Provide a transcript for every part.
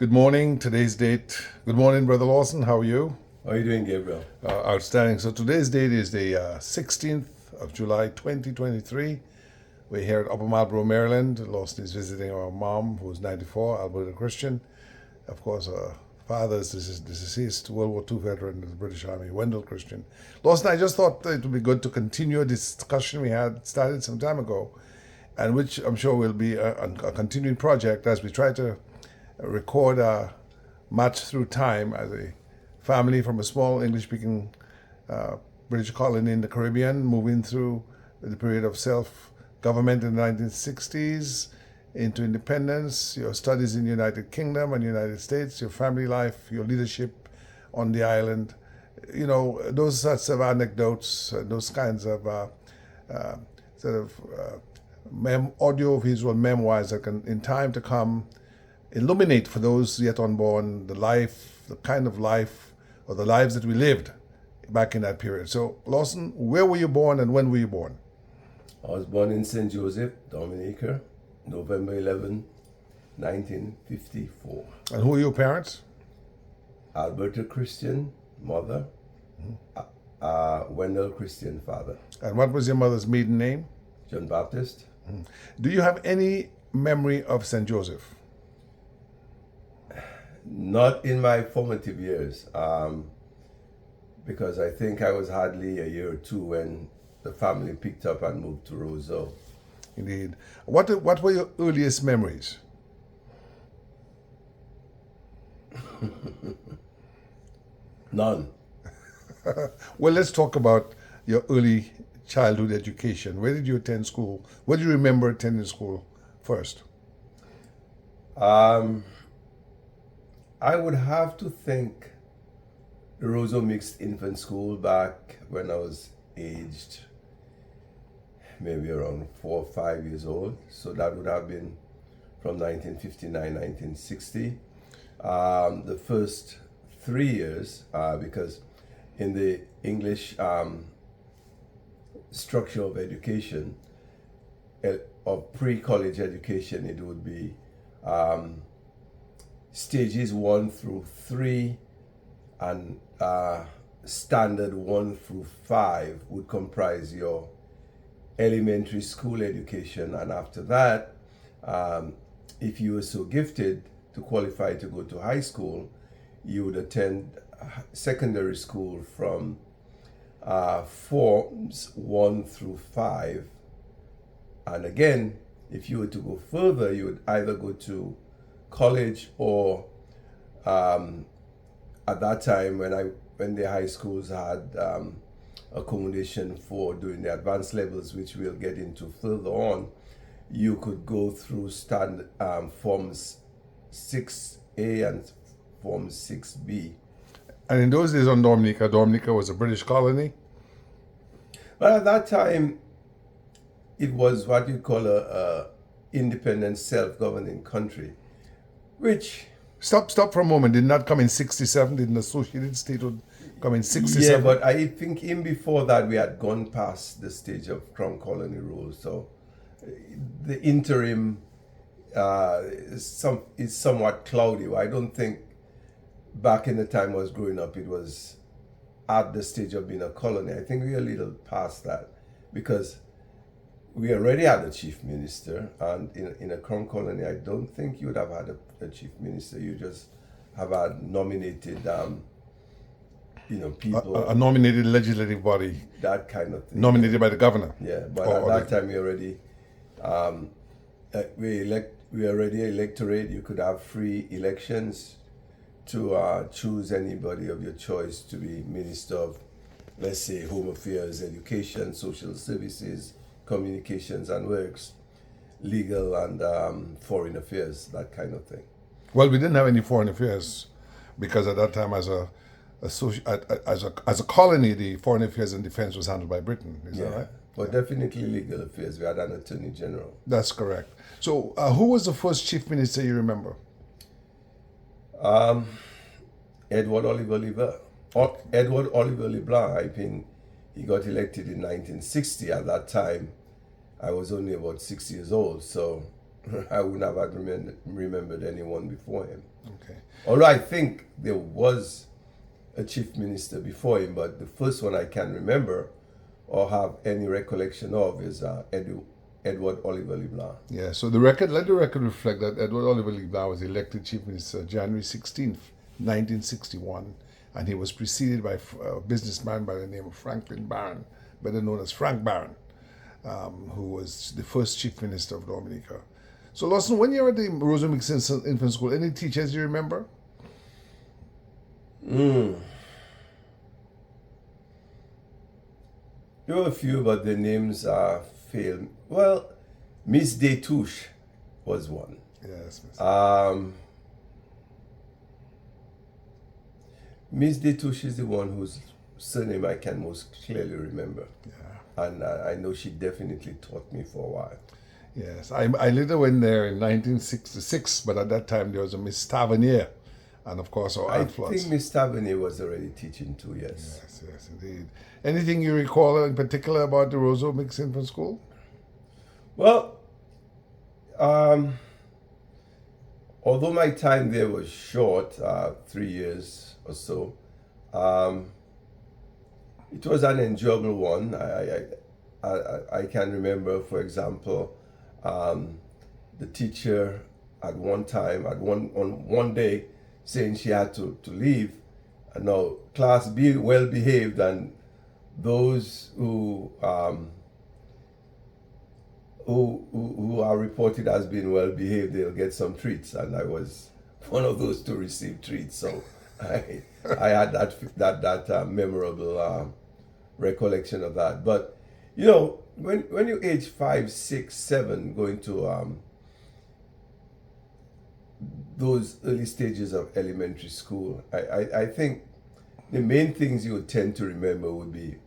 Good morning. Today's date. Good morning, Brother Lawson. How are you? How are you doing, Gabriel? Outstanding. So today's date is the 16th of July, 2023. We're here at Upper Marlboro, Maryland. Lawson is visiting our mom, who's 94, Alberta Christian. Of course, our father is deceased, World War II veteran of the British Army, Wendell Christian. Lawson, I just thought it would be good to continue a discussion we had started some time ago, and which I'm sure will be a continuing project as we try to record a march through time as a family from a small English-speaking British colony in the Caribbean, moving through the period of self-government in the 1960s into independence, your studies in the United Kingdom and United States, your family life, your leadership on the island. You know, those sorts of anecdotes, those kinds of audio-visual memoirs that can, in time to come, illuminate for those yet unborn the life, the kind of life, or the lives that we lived back in that period. So, Lawson, where were you born and when were you born? I was born in St. Joseph, Dominica, November 11, 1954. And who are your parents? Alberta Christian, mother. Wendell Christian, father. And what was your mother's maiden name? John Baptist. Do you have any memory of St. Joseph? Not in my formative years, because I think I was hardly a year or two when the family picked up and moved to Roseau. Indeed. What were your earliest memories? None. Well, let's talk about your early childhood education. Where did you attend school? What do you remember attending school first? I would have to think the Roseau Mixed Infant School back when I was aged maybe around 4 or 5 years old. So that would have been from 1959, 1960. The first 3 years, because in the English structure of education, of pre-college education, it would be stages 1 through 3 and standard 1 through 5 would comprise your elementary school education, and after that, if you were so gifted to qualify to go to high school, you would attend secondary school from forms 1 through 5, and again, if you were to go further, you would either go to college or at that time when the high schools had accommodation for doing the advanced levels, which we'll get into further on, you could go through forms 6A and form 6B. And in those days on Dominica was a British colony? But at that time, it was what you call a independent, self-governing country, which... Stop for a moment. Did not come in 67? Did an associated statehood come in 67? Yeah, but I think in before that we had gone past the stage of crown colony rule. So the interim is somewhat cloudy. I don't think back in the time I was growing up it was at the stage of being a colony. I think we're a little past that because we already had a chief minister, and in a crown colony, I don't think you would have had a chief minister. You just have had nominated, people. A nominated legislative body. That kind of thing. Nominated by the governor. Yeah, but at that time we already, we already electorate. You could have free elections to choose anybody of your choice to be minister of, let's say, Home Affairs, Education, Social Services, Communications and Works, Legal and Foreign Affairs, that kind of thing. Well, we didn't have any foreign affairs because at that time, as a colony, the foreign affairs and defense was handled by Britain. Is that right? But definitely legal affairs. We had an attorney general. That's correct. So, who was the first chief minister you remember? Edward Oliver LeBlanc. I think he got elected in 1960. At that time, I was only about 6 years old. So I wouldn't have had remembered anyone before him. Okay. Although I think there was a chief minister before him, but the first one I can remember or have any recollection of is Edward Oliver LeBlanc. Yeah, so let the record reflect that Edward Oliver LeBlanc was elected chief minister January 16th, 1961, and he was preceded by a businessman by the name of Franklin Barron, better known as Frank Barron, who was the first chief minister of Dominica. So, Lawson, when you were at the Rosa Mixon Infant School, any teachers you remember? There were a few, but the names failed. Well, Miss Detouche was one. Yes, Miss. Miss Detouche is the one whose surname I can most clearly remember. Yeah. And I know she definitely taught me for a while. Yes, I later went there in 1966, but at that time there was a Miss Tavernier, and of course our I Aunt Florence. think Miss Tavernier was already teaching too, yes. Yes, yes, indeed. Anything you recall in particular about the Roseau Mixed Infant School? Well, although my time there was short, 3 years or so, it was an enjoyable one. I can remember, for example, the teacher at one time, on one day, saying she had to leave. And now, class be well behaved, and those who are reported as being well behaved, they'll get some treats. And I was one of those to receive treats. So I had that memorable recollection of that. But you know, when you're age 5, 6, 7, going to those early stages of elementary school, I think the main things you would tend to remember would be: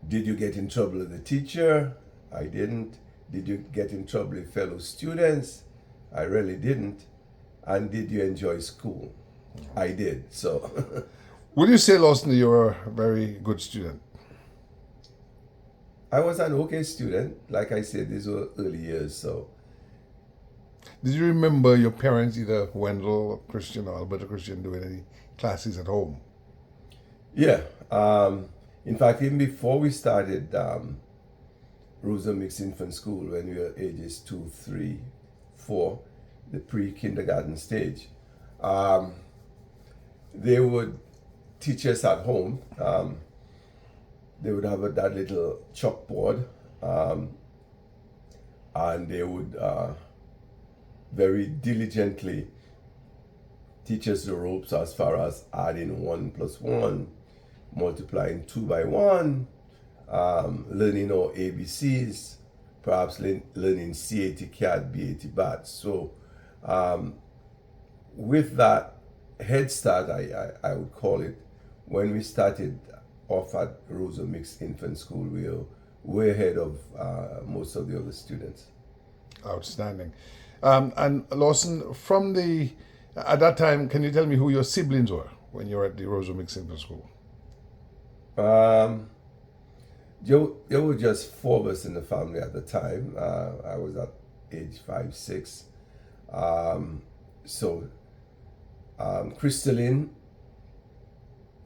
did you get in trouble with the teacher? I didn't. Did you get in trouble with fellow students? I really didn't. And did you enjoy school? I did. So Would you say, Lawson, that you were a very good student? I was an okay student. Like I said, these were early years, so. Did you remember your parents, either Wendell Christian or Alberta Christian, doing any classes at home? Yeah. In fact, even before we started Rosa Mixed Infant School, when we were ages 2, 3, 4, the pre-kindergarten stage, they would teach us at home. They would have that little chalkboard, and they would very diligently teach us the ropes as far as adding 1 + 1, multiplying 2 by 1, learning our ABCs, perhaps learning C80 cat, B80 bat. So with that head start, I would call it, when we started off at Rosa Mixed Infant School, we were way ahead of most of the other students. Outstanding. And Lawson, at that time, can you tell me who your siblings were when you were at the Rosa Mixed Infant School? There were just 4 of us in the family at the time. I was at age 5, 6. So Crystalline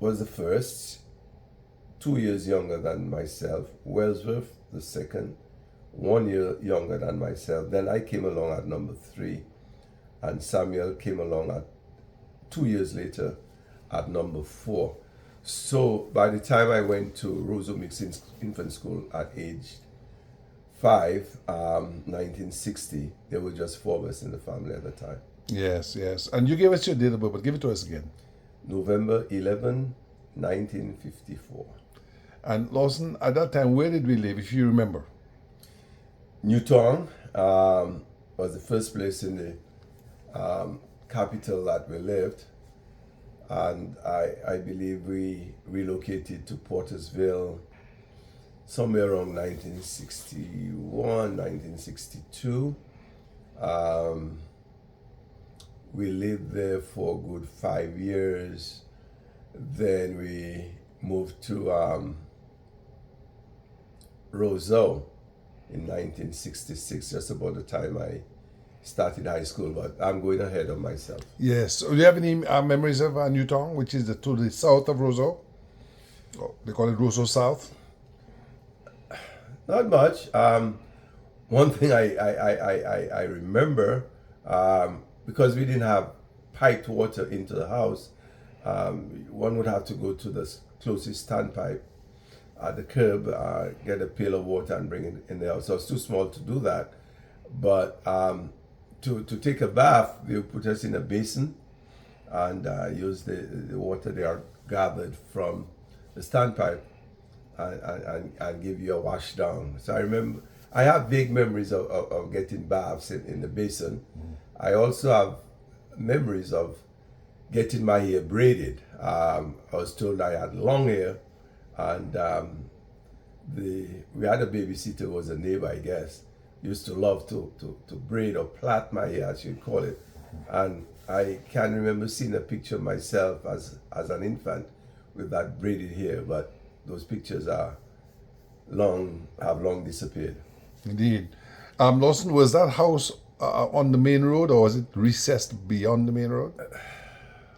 was the first, 2 years younger than myself. Wellsworth, the second, 1 year younger than myself. Then I came along at number 3, and Samuel came along at 2 years later at number 4. So by the time I went to Roseau Mixed Infant School at age 5, 1960, there were just 4 of us in the family at the time. Yes, yes. And you gave us your date of birth, but give it to us again. November 11, 1954. And Lawson, at that time, where did we live, if you remember? Newtown was the first place in the capital that we lived. And I believe we relocated to Portersville somewhere around 1961, 1962. We lived there for a good 5 years. Then we moved to Roseau in 1966, just about the time I started high school, but I'm going ahead of myself. Yes. So do you have any memories of Newtown, which is to the south of Roseau? Oh, they call it Roseau South. Not much. One thing I remember, because we didn't have piped water into the house, one would have to go to the closest standpipe at the curb, get a pail of water and bring it in the house. So I was too small to do that. But to take a bath, they would put us in a basin and use the water they are gathered from the standpipe and give you a wash down. So I remember, I have vague memories of getting baths in the basin. I also have memories of getting my hair braided. I was told I had long hair, and we had a babysitter who was a neighbor, I guess, used to love to braid or plait my hair, as you'd call it. And I can remember seeing a picture of myself as an infant with that braided hair, but those pictures have long disappeared. Indeed. Lawson, was that house on the main road, or was it recessed beyond the main road?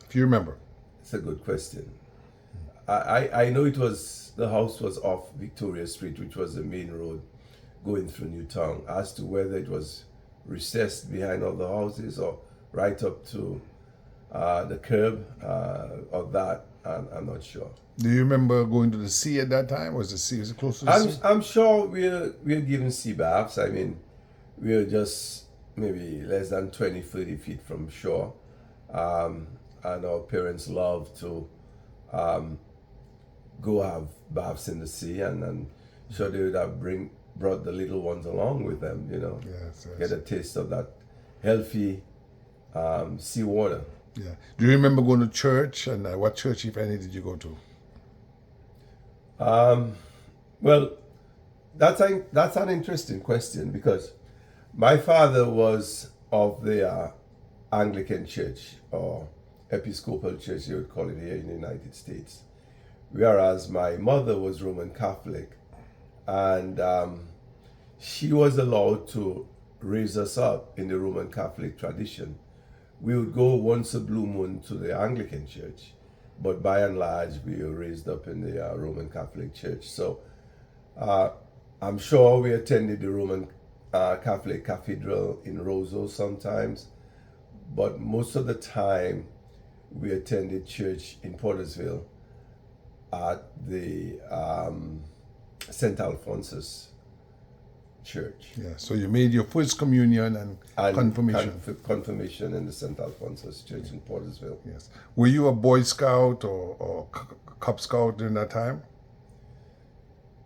If you remember. It's a good question. I know the house was off Victoria Street, which was the main road going through Newtown. As to whether it was recessed behind all the houses or right up to the curb of that, I'm not sure. Do you remember going to the sea at that time? Was it close to the sea? I'm sure we're given sea baths. I mean, we're just maybe less than 20, 30 feet from shore. And our parents love to go have baths in the sea, and sure they would have brought the little ones along with them, Yes. get a taste of that healthy sea water. Yeah. Do you remember going to church, and what church, if any, did you go to? Well, that's an interesting question, because my father was of the Anglican Church, or Episcopal Church, you would call it here in the United States, whereas my mother was Roman Catholic, and she was allowed to raise us up in the Roman Catholic tradition. We would go once a blue moon to the Anglican Church, but by and large, we were raised up in the Roman Catholic Church. So I'm sure we attended the Roman Catholic Cathedral in Roseau sometimes, but most of the time we attended church in Portersville at the St. Alphonsus Church. Yeah. So you made your first communion and confirmation. Confirmation in the St. Alphonsus Church in Portersville. Yes. Were you a Boy Scout or Cub Scout during that time?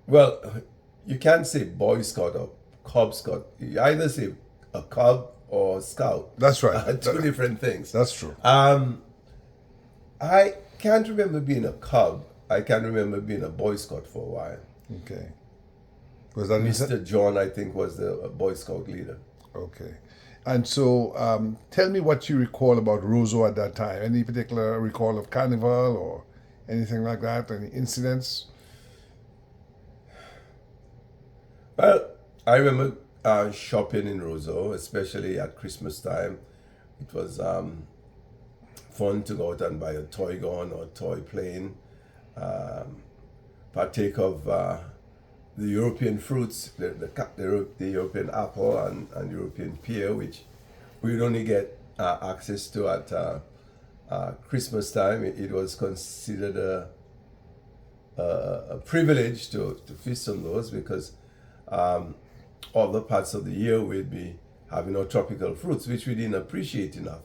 Well, you can't say Boy Scout or Cub Scout. You either say a Cub or Scout. That's right. Two different things. That's true. I can't remember being a Cub. I can remember being a Boy Scout for a while. Okay. Was that Mr. John, I think, was the Boy Scout leader. Okay. And so tell me what you recall about Roseau at that time. Any particular recall of carnival or anything like that? Any incidents? Well, I remember shopping in Roseau, especially at Christmas time. It was fun to go out and buy a toy gun or toy plane, partake of the European fruits, the European apple and European pear, which we would only get access to at Christmas time. It was considered a privilege to feast on those, because other parts of the year we'd be having our tropical fruits, which we didn't appreciate enough.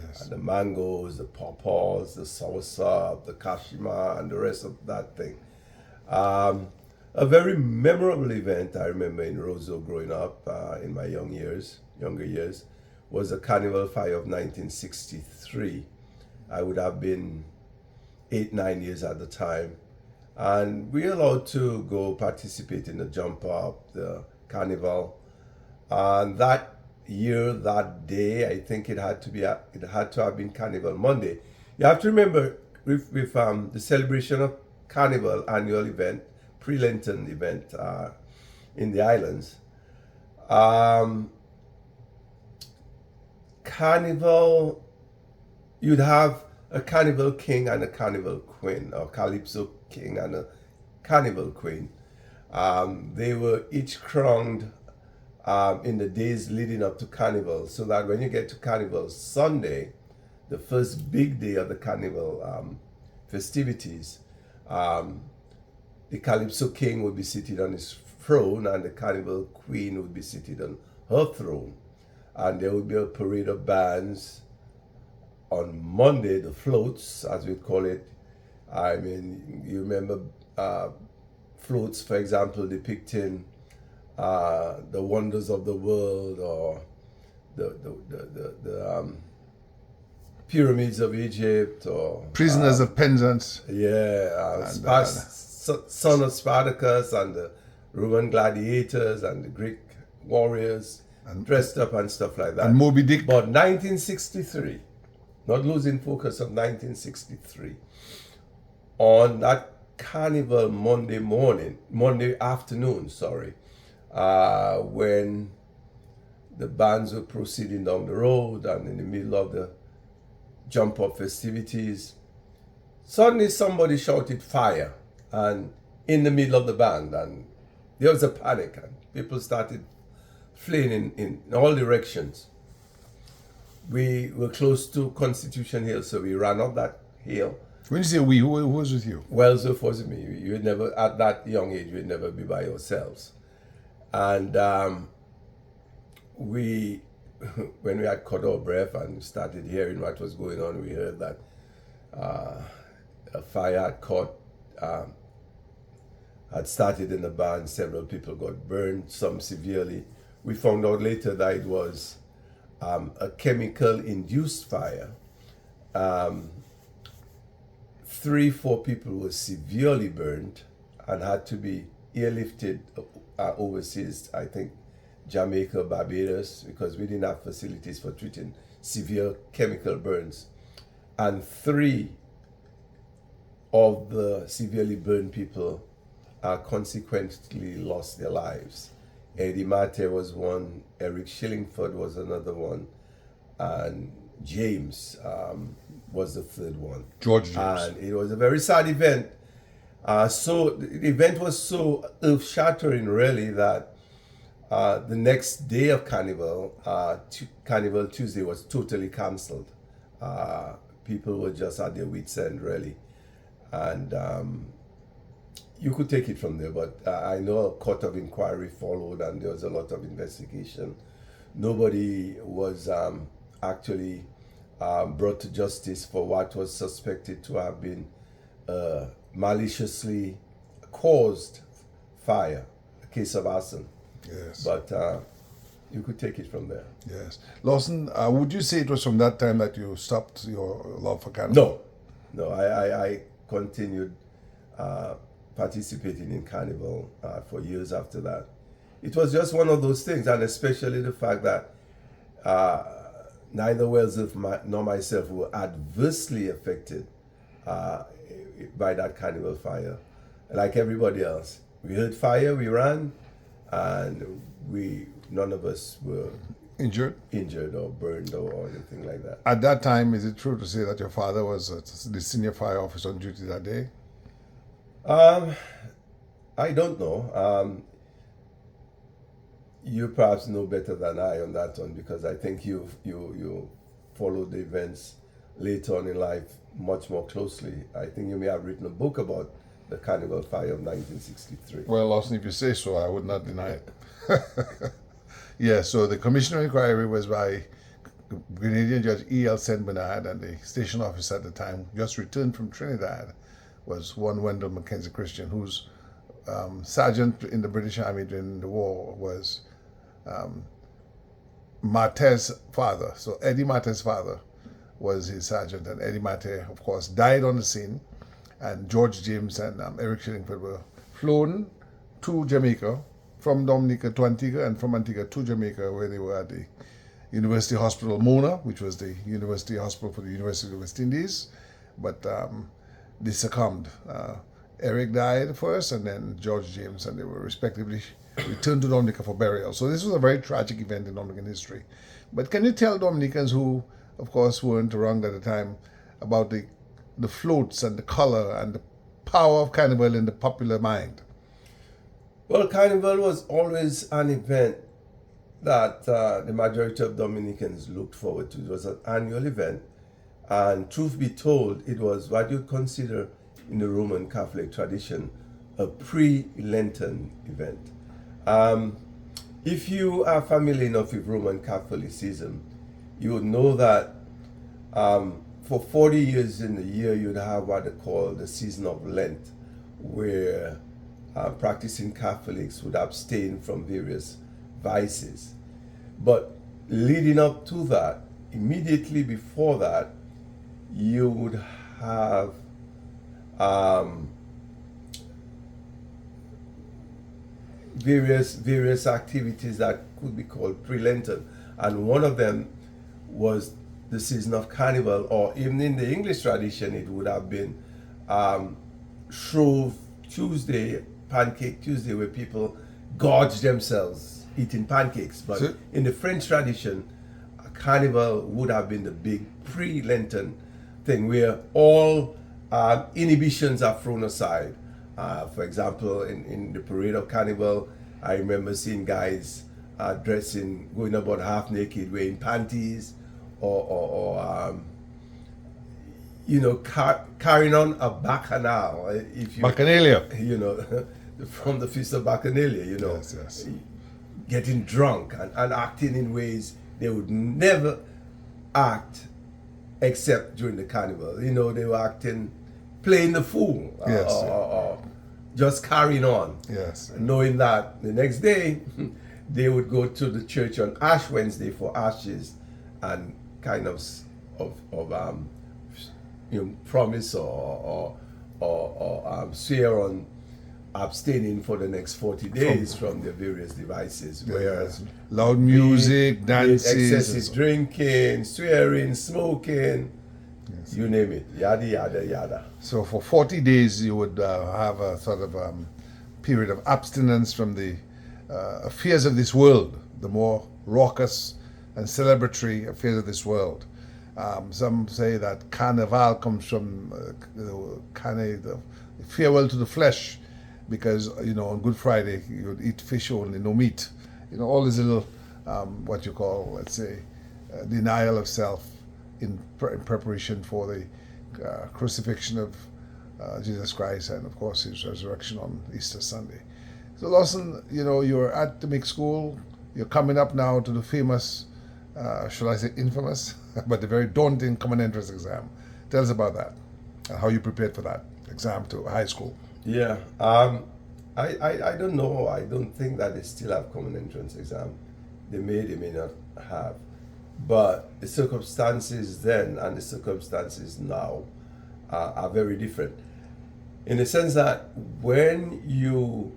Yes. The mangoes, the pawpaws, the soursop, the kashima, and the rest of that thing. A very memorable event I remember in Roseau growing up in my younger years, was the Carnival Fire of 1963. I would have been 8-9 years at the time. And we were allowed to go participate in the jump up, the carnival. And that year, that day, I think it had to have been Carnival Monday. You have to remember, with the celebration of Carnival annual event, pre-Lenten event in the islands, carnival, you'd have a carnival king and a carnival queen, or calypso king and a carnival queen. They were each crowned in the days leading up to carnival, so that when you get to carnival Sunday, the first big day of the carnival festivities, the calypso king would be seated on his throne and the carnival queen would be seated on her throne, and there would be a parade of bands. On Monday, the floats, as we call it, I mean, you remember floats, for example, depicting the wonders of the world, or the pyramids of Egypt, or Prisoners of Penzance. Son of Spartacus, and the Roman gladiators and the Greek warriors dressed up and stuff like that. And Moby Dick. But 1963, not losing focus of 1963, on that carnival Monday afternoon, when the bands were proceeding down the road and in the middle of the jump up festivities, suddenly somebody shouted fire, and in the middle of the band, and there was a panic and people started fleeing in all directions. We were close to Constitution Hill, so we ran up that hill. When you say we, who was with you? Wellsworth was with me. You would never, at that young age, you would never be by yourselves. And when we had caught our breath and started hearing what was going on, we heard that a fire had caught, had started in the band. Several people got burned, some severely. We found out later that it was a chemical-induced fire. 3-4 people were severely burned and had to be airlifted overseas, I think Jamaica, Barbados, because we didn't have facilities for treating severe chemical burns. And 3 of the severely burned people consequently lost their lives. Eddie Mate was one, Eric Shillingford was another one, and James was the third one. George James. And it was a very sad event. So the event was so earth-shattering, really, that the next day of Carnival, Carnival Tuesday, was totally cancelled. People were just at their wits' end, really. And you could take it from there, but I know a court of inquiry followed and there was a lot of investigation. Nobody was actually brought to justice for what was suspected to have been maliciously caused fire, a case of arson. Yes. But you could take it from there. Yes. Lawson, would you say it was from that time that you stopped your love for Carnival? No, I continued participating in Carnival for years after that. It was just one of those things, and especially the fact that neither Wellsworth nor myself were adversely affected by that Carnival fire. Like everybody else, we heard fire, we ran, and none of us were Injured or burned or anything like that. At that time, is it true to say that your father was the senior fire officer on duty that day? I don't know. You perhaps know better than I on that one, because I think you followed the events later on in life much more closely. I think you may have written a book about the Carnival fire of 1963. Well, Lawson, if you say so, I would not deny it. Yeah, so the commissioner inquiry was by Grenadier Judge E.L. St. Bernard, and the station officer at the time, just returned from Trinidad, was one Wendell Mackenzie Christian, whose sergeant in the British Army during the war was Mate's father. So Eddie Mate's father was his sergeant, and Eddie Mate, of course, died on the scene, and George James and Eric Shillingford were flown to Jamaica, from Dominica to Antigua, and from Antigua to Jamaica, where they were at the University Hospital Mona, which was the university hospital for the University of the West Indies, but they succumbed. Eric died first, and then George James, and they were respectively returned to Dominica for burial. So this was a very tragic event in Dominican history. But can you tell Dominicans who, of course, weren't around at the time about the floats and the color and the power of Carnival in the popular mind? Well, Carnival was always an event that the majority of Dominicans looked forward to. It was an annual event, and truth be told, it was what you'd consider in the Roman Catholic tradition a pre-Lenten event. If you are familiar enough with Roman Catholicism, you would know that for 40 years in the year, you'd have what they call the season of Lent, where practicing Catholics would abstain from various vices. But leading up to that, immediately before that, you would have various activities that could be called pre-Lenten, and one of them was the season of Carnival, or even in the English tradition, it would have been Shrove Tuesday, Pancake Tuesday, where people gorge themselves eating pancakes. But in the French tradition, Carnival would have been the big pre-Lenten thing where all inhibitions are thrown aside. For example, in the parade of Carnival, I remember seeing guys dressing, going about half naked, wearing panties, or carrying on a bacchanal. Bacchanalia. From the Feast of Bacchanalia, Yes. Getting drunk and acting in ways they would never act except during the Carnival. They were acting, playing the fool, Yes. or just carrying on. Yes. Knowing that the next day they would go to the church on Ash Wednesday for ashes and kind of promise or swear on abstaining for the next 40 days from their various devices. Whereas loud music, dances, excessive drinking, swearing, smoking, you name it, yada yada yada. So for 40 days you would have a sort of period of abstinence from the affairs of this world, the more raucous and celebratory affairs of this world. Some say that Carnival comes from the farewell to the flesh, because on Good Friday you would eat fish only, no meat. All these little what you call, let's say, denial of self in preparation for the crucifixion of Jesus Christ, and of course his resurrection on Easter Sunday. So Lawson, you're at the mixed school. You're coming up now to the famous, shall I say infamous, but the very daunting common entrance exam. Tell us about that and how you prepared for that exam to high school. Yeah, I don't know. I don't think that they still have common entrance exam. They may not have. But the circumstances then and the circumstances now are very different. In the sense that when you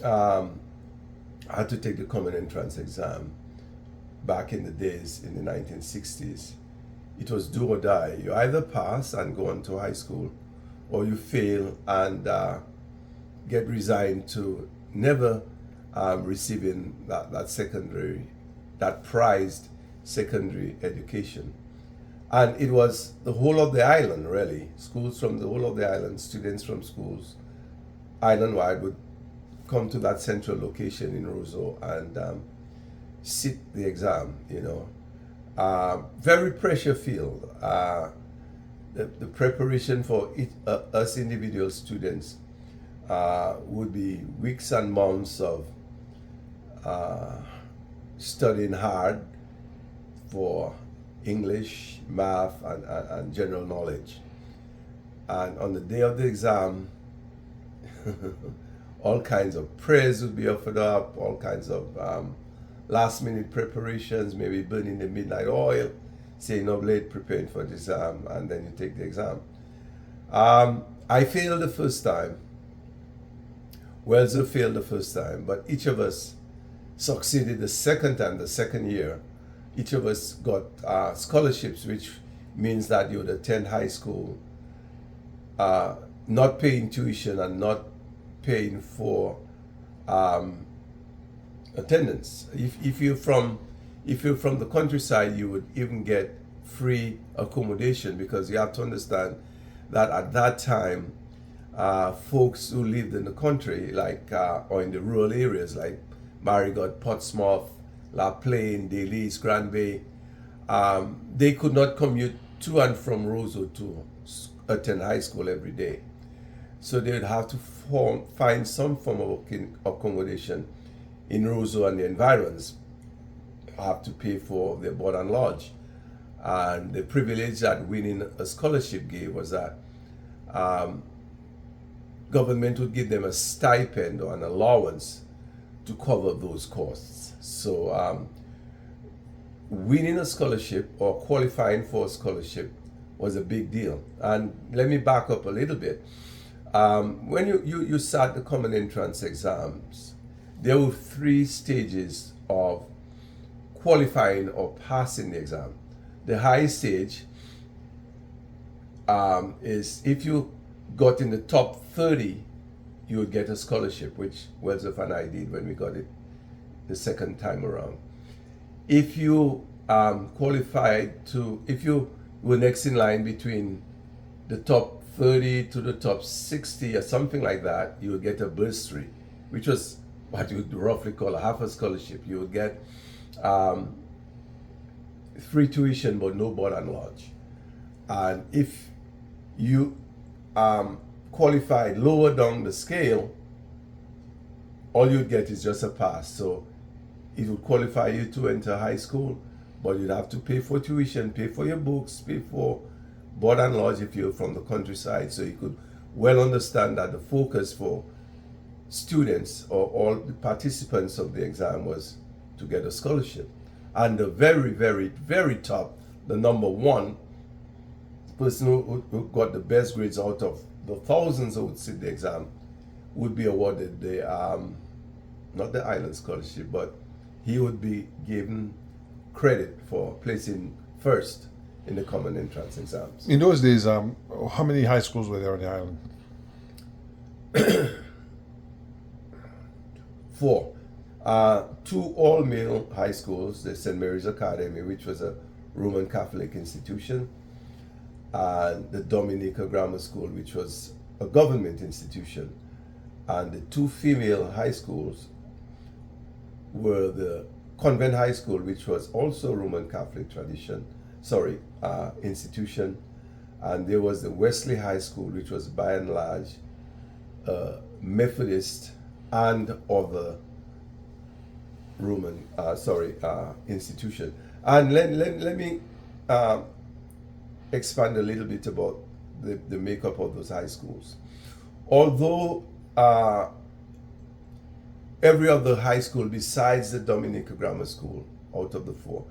had to take the common entrance exam back in the days in the 1960s, it was do or die. You either pass and go on to high school, or you fail and get resigned to never receiving that prized secondary education. And it was the whole of the island, really. Schools from the whole of the island, students from schools island-wide would come to that central location in Roseau and sit the exam, Very pressure-filled. The preparation for us individual students would be weeks and months of studying hard for English, math, and general knowledge. And on the day of the exam, all kinds of prayers would be offered up, all kinds of last-minute preparations, maybe burning the midnight oil, staying up late preparing for the exam, and then you take the exam. I failed the first time. Wellesley failed the first time, but each of us succeeded the second time, the second year. Each of us got scholarships, which means that you would attend high school, not paying tuition and not paying for attendance. If you're from the countryside, you would even get free accommodation, because you have to understand that at that time, folks who lived in the country, like or in the rural areas like Marigot, Portsmouth, La Plaine, Daly, Grand Bay, they could not commute to and from Roseau to attend high school every day. So they would have to find some form of accommodation in Roseau and the environs, have to pay for their board and lodge. And the privilege that winning a scholarship gave was that government would give them a stipend or an allowance to cover those costs. So winning a scholarship or qualifying for a scholarship was a big deal. And let me back up a little bit. When you sat the common entrance exams, there were 3 stages of qualifying or passing the exam. The high stage is if you got in the top 30, you would get a scholarship, which Wellsworth and I did when we got it the second time around. If you if you were next in line between the top 30 to the top 60 or something like that, you would get a bursary, which was what you would roughly call a half a scholarship. You would get free tuition but no board and lodge. And if you qualified lower down the scale, all you'd get is just a pass. So it would qualify you to enter high school, but you'd have to pay for tuition, pay for your books, pay for board and lodge if you're from the countryside. So you could well understand that the focus for students or all the participants of the exam was to get a scholarship. And the very, very, very top, the number 1 person who got the best grades out of the thousands who would sit the exam would be awarded the, not the Island Scholarship, but he would be given credit for placing first in the common entrance exams. In those days, how many high schools were there on the island? 4. 2 all-male high schools, the St. Mary's Academy, which was a Roman Catholic institution, and the Dominican Grammar School, which was a government institution. And the 2 female high schools were the Convent High School, which was also Roman Catholic institution, and there was the Wesley High School, which was by and large Methodist and other Roman institution. And let me expand a little bit about the makeup of those high schools. Although every other high school besides the Dominican Grammar School out of the 4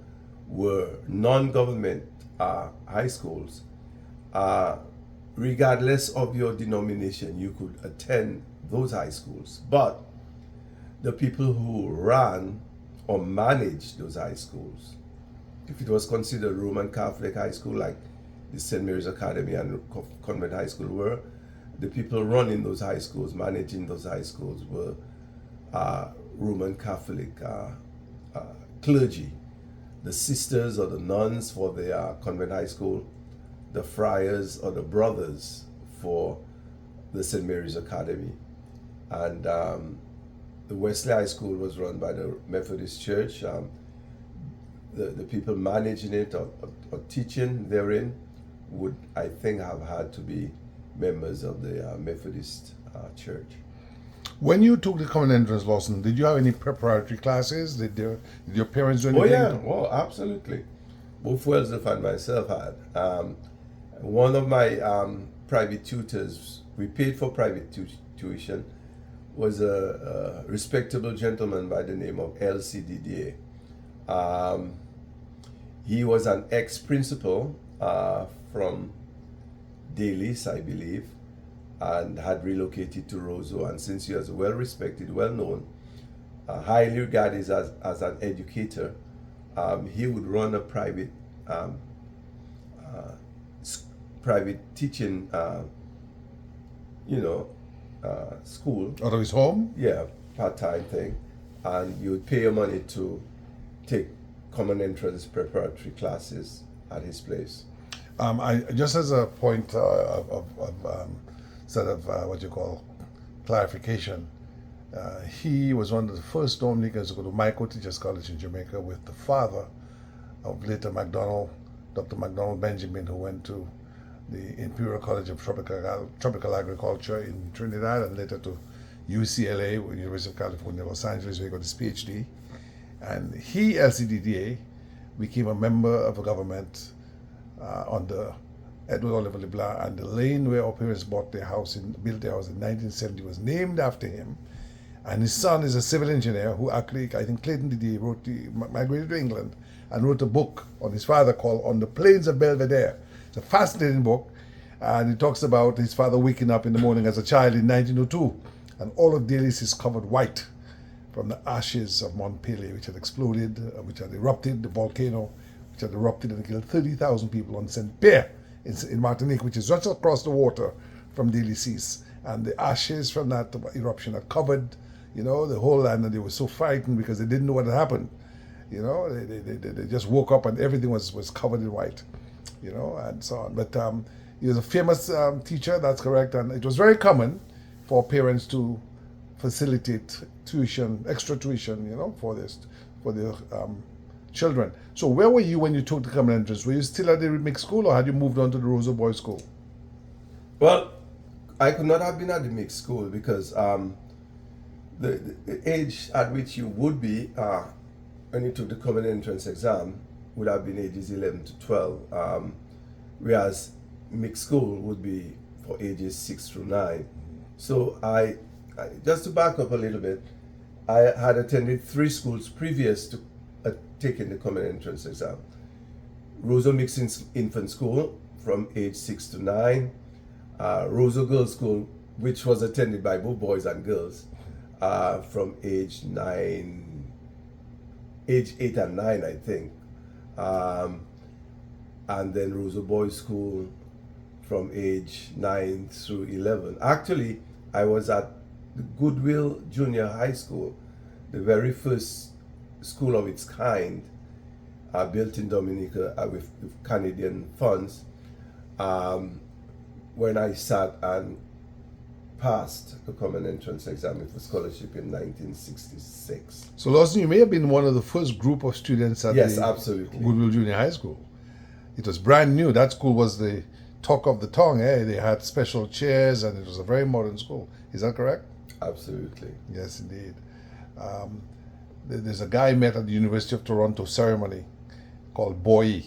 were non-government high schools, regardless of your denomination, you could attend those high schools. But the people who ran or managed those high schools, if it was considered Roman Catholic high school like the St. Mary's Academy and Convent High School were, the people running those high schools, managing those high schools were Roman Catholic clergy. The sisters or the nuns for the Convent High School, the friars or the brothers for the St. Mary's Academy. And the Wesley High School was run by the Methodist Church. The people managing it or teaching therein would, I think, have had to be members of the Methodist Church. When you took the common entrance, Lawson, did you have any preparatory classes? Did your parents do anything? Oh yeah, well, absolutely. Both Wellsworth and myself had. One of my private tutors, we paid for private tuition, was a respectable gentleman by the name of L.C. Didier. He was an ex-principal from Daly's, I believe, and had relocated to Roseau. And since he was well respected, well known, highly regarded as an educator, he would run a private teaching, school. Out of his home? Yeah, part-time thing. and you would pay your money to take common entrance preparatory classes at his place. I just as a point what you call clarification, he was one of the first Dominicans to go to Michael Teachers College in Jamaica with the father of later Dr. MacDonald Benjamin, who went to the Imperial College of Tropical Agriculture in Trinidad and later to UCLA, University of California, Los Angeles, where he got his PhD. And he, LCDDA, became a member of the government under Edward Oliver LeBlanc, and the lane where our parents built their house in 1970 was named after him. And his son is a civil engineer who actually, I think Clayton Didier migrated to England and wrote a book on his father called On the Plains of Belvedere. It's a fascinating book, and it talks about his father waking up in the morning as a child in 1902, and all of Daly's is covered white from the ashes of Mont Pele, which had exploded, which had erupted, the volcano, which had erupted and killed 30,000 people on Saint Pierre in Martinique, which is just across the water from Daly Seas. And the ashes from that eruption had covered, the whole land, and they were so frightened because they didn't know what had happened. They just woke up and everything was covered in white, and so on. But he was a famous teacher, that's correct, and it was very common for parents to facilitate extra tuition, for their children. So where were you when you took the common entrance? Were you still at the mixed school, or had you moved on to the Rosa Boys School? Well, I could not have been at the mixed school because the age at which you would be when you took the common entrance exam would have been ages 11 to 12, whereas mixed school would be for ages 6 through 9. So I just to back up a little bit, I had attended 3 schools previous to taking the common entrance exam. Rosa Mixed Infant School from age 6 to 9, Rosa Girls School, which was attended by both boys and girls, from age 8 and 9, I think. And then Rosa Boys School from age 9 through 11. Actually, I was at the Goodwill Junior High School, the very first school of its kind, built in Dominica with Canadian funds, when I sat and passed the common entrance exam with a scholarship in 1966. So Lawson, you may have been one of the first group of students at Yes, the absolutely. Goodwill Junior High School. It was brand new. That school was the talk of the tongue. They had special chairs, and it was a very modern school. Is that correct? Absolutely. Yes, indeed. There's a guy I met at the University of Toronto ceremony called Boy,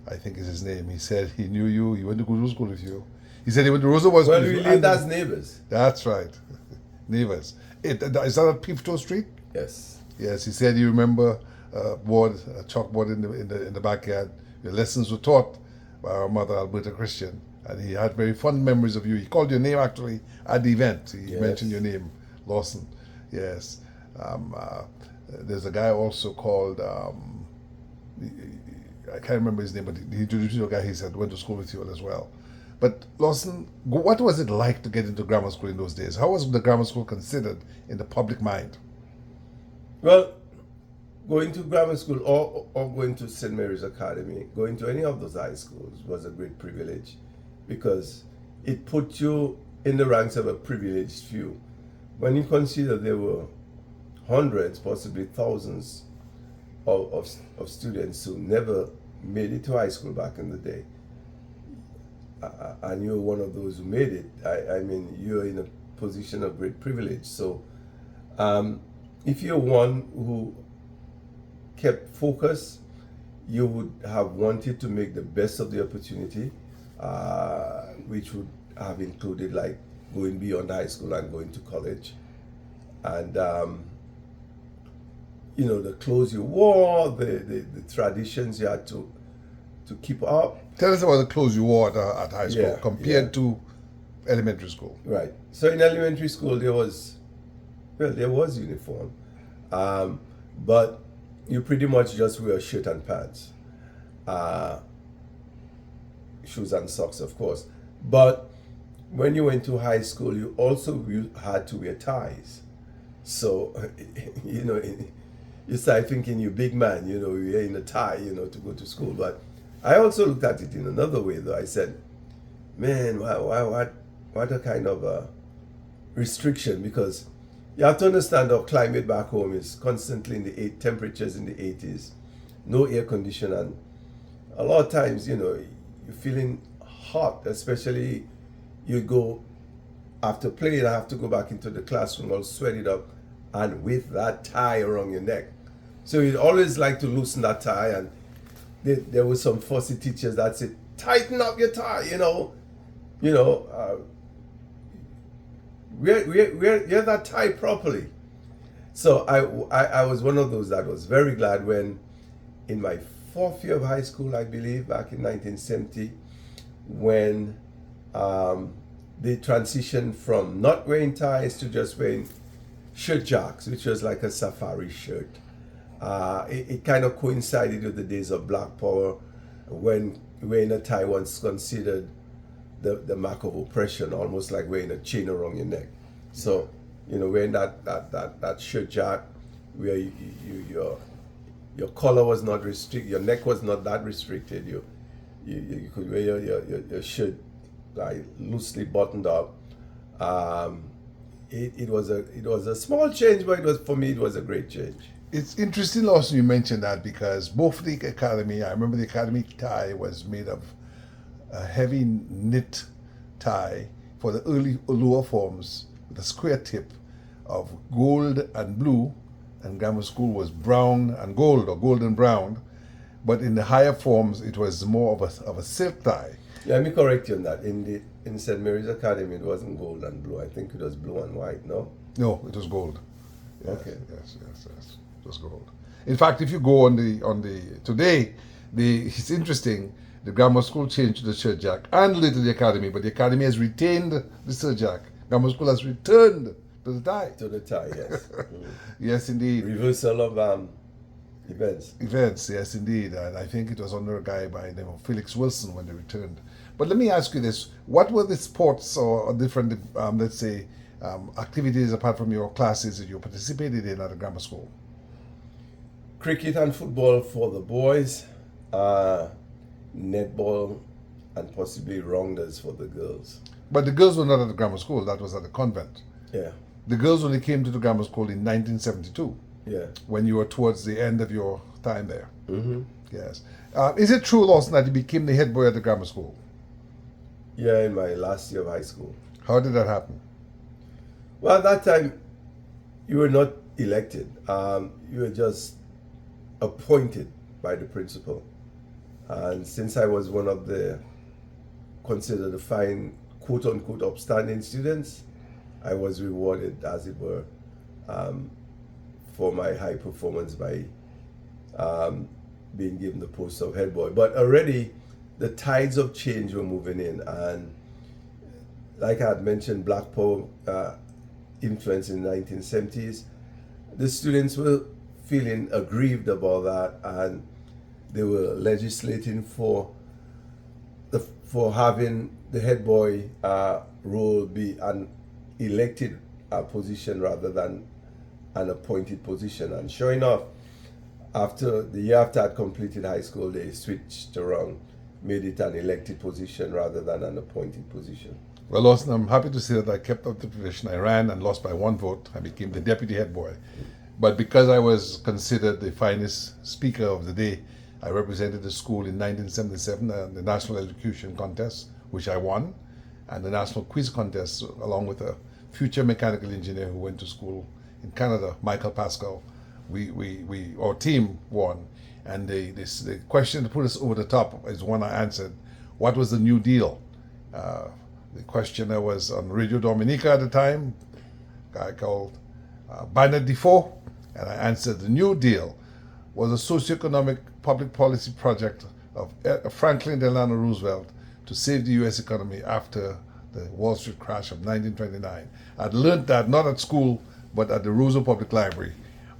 I think is his name. He said he knew you. He went to Goodwill School with you. He said he went to Rosa Boys School Well, with we you. lived as neighbors. That's right. Neighbors. Is that at Pifto Street? Yes. Yes, he said you remember a chalkboard in the backyard. Your lessons were taught by our mother, Alberta Christian, and he had very fond memories of you. He called your name actually at the event. He mentioned your name, Lawson. Yes. There's a guy also called, I can't remember his name, but he introduced you to a guy he said went to school with you as well. But Lawson, what was it like to get into grammar school in those days? How was the grammar school considered in the public mind? Well, going to grammar school or going to St. Mary's Academy, going to any of those high schools was a great privilege because it put you in the ranks of a privileged few. When you consider there were hundreds, possibly thousands of students who never made it to high school back in the day, and you're one of those who made it, I mean, you're in a position of great privilege. So if you're one who kept focus, you would have wanted to make the best of the opportunity, which would have included like going beyond high school and going to college. And the clothes you wore, the traditions you had to keep up. Tell us about the clothes you wore at high school compared to elementary school. Right. So in elementary school there was uniform, but you pretty much just wear a shirt and pants, shoes and socks, of course. But when you went to high school, you also had to wear ties. So, you know, you start thinking you're big man, you know, you're in a tie, you know, to go to school. But I also looked at it in another way, though. I said, man, what a kind of a restriction, because you have to understand our climate back home is constantly in the temperatures in the 80s, no air condition, and a lot of times, you know, you're feeling hot, especially you go after playing, I have to go back into the classroom all sweated up and with that tie around your neck. So you'd always like to loosen that tie, and there were some fussy teachers that said, tighten up your tie, wear that tie properly. So I was one of those that was very glad when, in my fourth year of high school, I believe, back in 1970, when they transitioned from not wearing ties to just wearing shirt jacks, which was like a safari shirt. It kind of coincided with the days of Black Power, when wearing a tie was considered the mark of oppression, almost like wearing a chain around your neck. So, you know, wearing that shirt jack, where your collar was not restricted, your neck was not that restricted. You could wear your shirt like loosely buttoned up. It was a small change, but for me it was a great change. It's interesting also you mentioned that, because both the academy, I remember the academy tie was made of a heavy knit tie for the early lower forms with a square tip of gold and blue, and grammar school was brown and gold, or gold and brown. But in the higher forms, it was more of a silk tie. Yeah, let me correct you on that. In St. Mary's Academy, it wasn't gold and blue. I think it was blue and white. No. No, it was gold. Yes, Okay. Yes. It was gold. In fact, if you go on the today, it's interesting. The grammar school changed to the shirt jack, and later the academy, but the academy has retained the shirt jack. Grammar school has returned to the tie. To the tie, yes. Yes, indeed. Reversal of events. Events, yes, indeed. And I think it was under a guy by the name of Felix Wilson when they returned. But let me ask you this: what were the sports or different, let's say, activities apart from your classes that you participated in at the grammar school? Cricket and football for the boys, netball, and possibly rounders for the girls. But the girls were not at the grammar school. That was at the convent. Yeah, The girls only came to the grammar school in 1972, yeah. when you were towards the end of your time there. Mm-hmm. Yes. Is it true, Lawson, that you became the head boy at the grammar school? Yeah, in my last year of high school. How did that happen? Well, at that time, you were not elected. You were just appointed by the principal. And since I was one of the considered the fine, quote unquote, upstanding students, I was rewarded, as it were, for my high performance by being given the post of head boy. But already the tides of change were moving in, and like I had mentioned, Black Power influence in the 1970s, the students were feeling aggrieved about that, and they were legislating for having the head boy role be an elected position rather than an appointed position. And sure enough, after the year after I completed high school, they switched around, made it an elected position rather than an appointed position. Well, Lawson, I'm happy to say that I kept up the tradition. I ran and lost by one vote. I became the deputy head boy. But because I was considered the finest speaker of the day, I represented the school in 1977 the National Elocution Contest, which I won, and the National Quiz Contest, along with a future mechanical engineer who went to school in Canada, Michael Pascal. Our team won. And the question to put us over the top is one I answered. What was the New Deal? The questioner was on Radio Dominica at the time, a guy called Bernard Defoe, and I answered the New Deal was a socioeconomic public policy project of Franklin Delano Roosevelt to save the U.S. economy after the Wall Street crash of 1929. I'd learned that not at school, but at the Roosevelt Public Library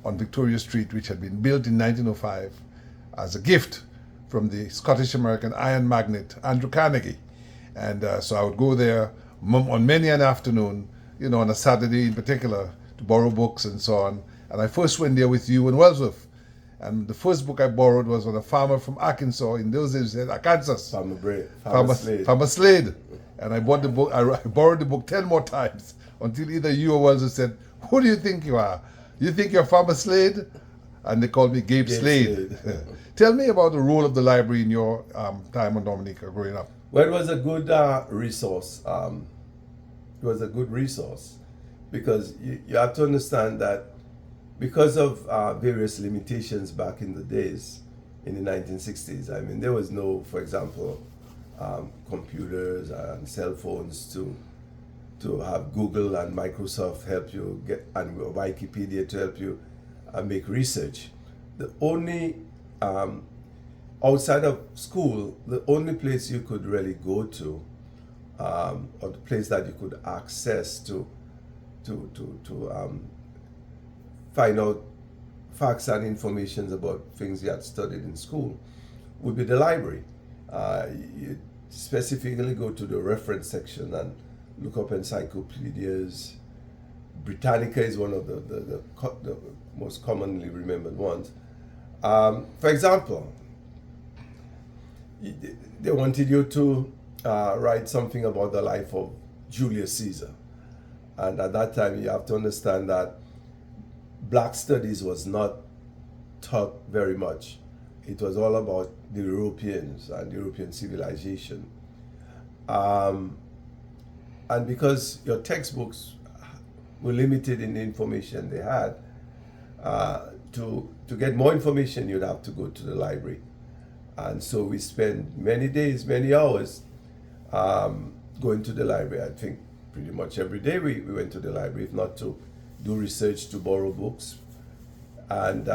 on Victoria Street, which had been built in 1905 as a gift from the Scottish-American iron magnate Andrew Carnegie. And so I would go there on many an afternoon, on a Saturday in particular, to to borrow books and so on. And I first went there with you in Wellsworth. And the first book I borrowed was on a farmer from Arkansas. In those days, Arkansas. Farmer Slade. And I bought the book. I borrowed the book 10 more times until either you or Wellsworth said, "Who do you think you are? You think you're Farmer Slade?" And they called me Gabe Slade. Tell me about the role of the library in your time on Dominica growing up. Well, it was a good resource. It was a good resource because you have to understand that because of various limitations back in the days, in the 1960s, I mean, there was no, for example, computers and cell phones to have Google and Microsoft help you get, and Wikipedia to help you make research. The only, outside of school, the only place you could really go to, or the place that you could access to find out facts and information about things you had studied in school would be the library. You specifically go to the reference section and look up encyclopedias. Britannica is one of the most commonly remembered ones. For example, they wanted you to write something about the life of Julius Caesar. And at that time, you have to understand that Black studies was not taught very much. It was all about the Europeans and European civilization. And because your textbooks were limited in the information they had, to get more information, you'd have to go to the library. And so we spent many days, many hours going to the library. I think pretty much every day we went to the library, if not to do research, to borrow books. And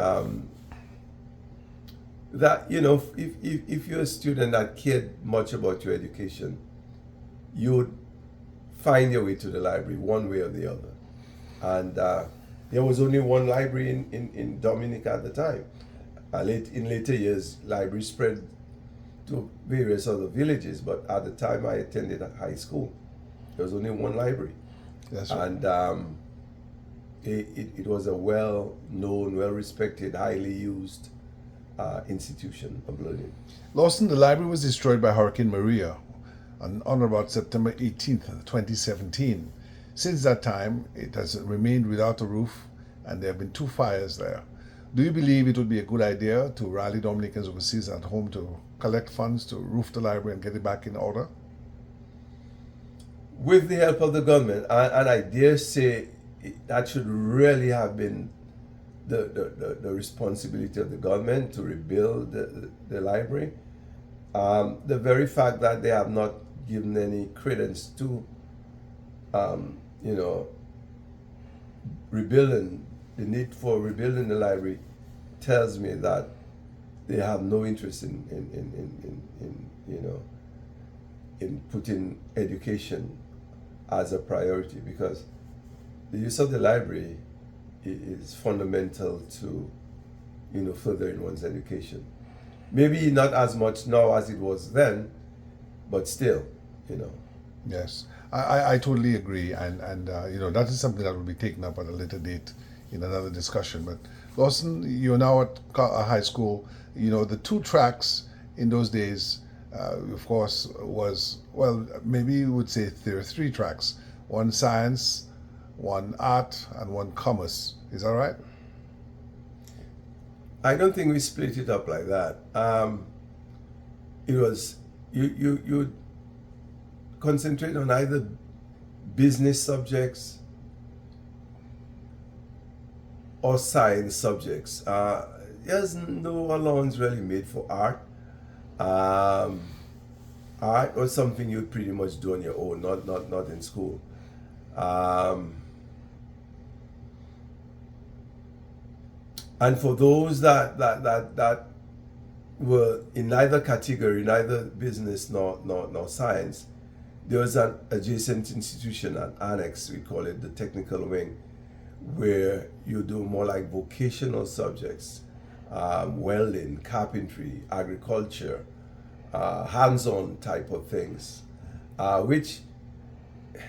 that, you know, if you're a student that cared much about your education, you would find your way to the library one way or the other. And there was only one library in Dominica at the time. In later years, libraries spread to various other villages, but at the time I attended a high school, there was only one library. That's right. And it was a well-known, well-respected, highly used institution of learning. Lawson, the library was destroyed by Hurricane Maria on about September 18th, 2017. Since that time, it has remained without a roof, and there have been 2 fires there. Do you believe it would be a good idea to rally Dominicans overseas at home to collect funds to roof the library and get it back in order? With the help of the government, and I dare say that should really have been the responsibility of the government to rebuild the library. The very fact that they have not given any credence to, rebuilding, the need for rebuilding the library tells me that they have no interest in putting education as a priority, because the use of the library is fundamental to, furthering one's education. Maybe not as much now as it was then, but still, Yes, I totally agree, and that is something that will be taken up at a later date in another discussion. But Lawson, you're now at a high school. The 2 tracks in those days, of course, was, well, maybe you would say there are 3 tracks: 1 science, 1 art, and 1 commerce. Is that right? I don't think we split it up like that. It was you concentrate on either business subjects or science subjects. There's no allowance really made for art. Art was something you pretty much do on your own, not in school. And for those that were in neither category, neither business nor science, there was an adjacent institution, an annex, we call it the technical wing, where you do more like vocational subjects, welding, carpentry, agriculture, hands-on type of things, which,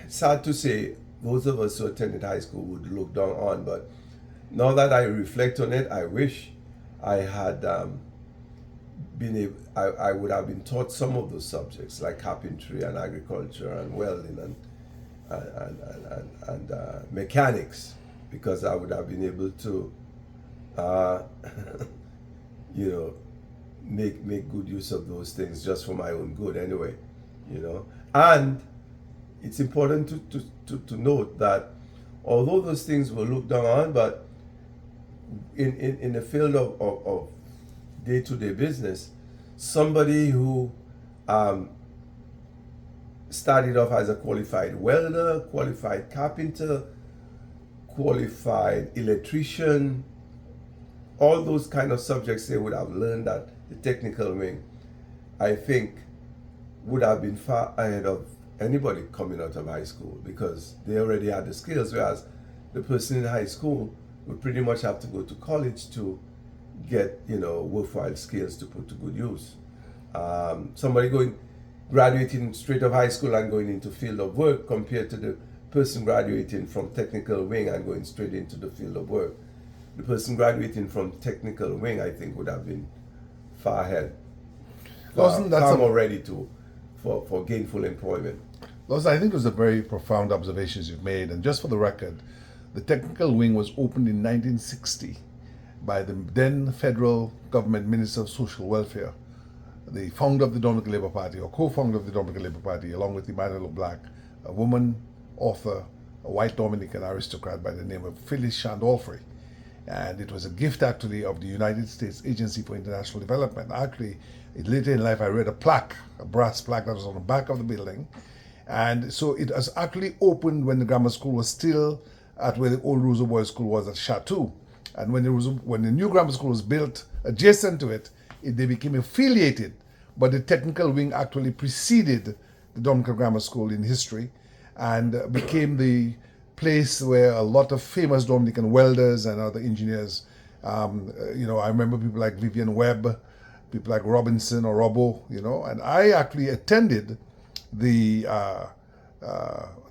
sad to say, those of us who attended high school would look down on. But now that I reflect on it, I wish I had been able, I would have been taught some of those subjects like carpentry and agriculture and welding and mechanics, because I would have been able to you know, make good use of those things just for my own good anyway, you know. And it's important to note that although those things were looked down on, but in the field of day-to-day business, somebody who started off as a qualified welder, qualified carpenter, qualified electrician, all those kind of subjects they would have learned at the technical wing, I think would have been far ahead of anybody coming out of high school, because they already had the skills, whereas the person in high school would pretty much have to go to college to get, you know, worthwhile skills to put to good use. Somebody graduating straight out of high school and going into field of work, compared to the person graduating from technical wing and going straight into the field of work. The person graduating from technical wing, I think, would have been far ahead, far more ready for gainful employment. Lawson, I think those are very profound observations you've made. And just for the record, the technical wing was opened in 1960 by the then federal government Minister of Social Welfare, the founder of the Dominican Labour Party, or co-founder of the Dominican Labour Party, along with Emmanuel Black, a woman author, a white Dominican aristocrat by the name of Phyllis Chandolfrey. And it was a gift, actually, of the United States Agency for International Development. Actually, later in life, I read a plaque, a brass plaque that was on the back of the building. And so it was actually opened when the grammar school was still at where the old Rosa Boys School was at Chateau. And when the new grammar school was built adjacent to it, they became affiliated. But the technical wing actually preceded the Dominican Grammar School in history, and became the place where a lot of famous Dominican welders and other engineers, you know, I remember people like Vivian Webb, people like Robinson or Robbo, you know, and I actually attended the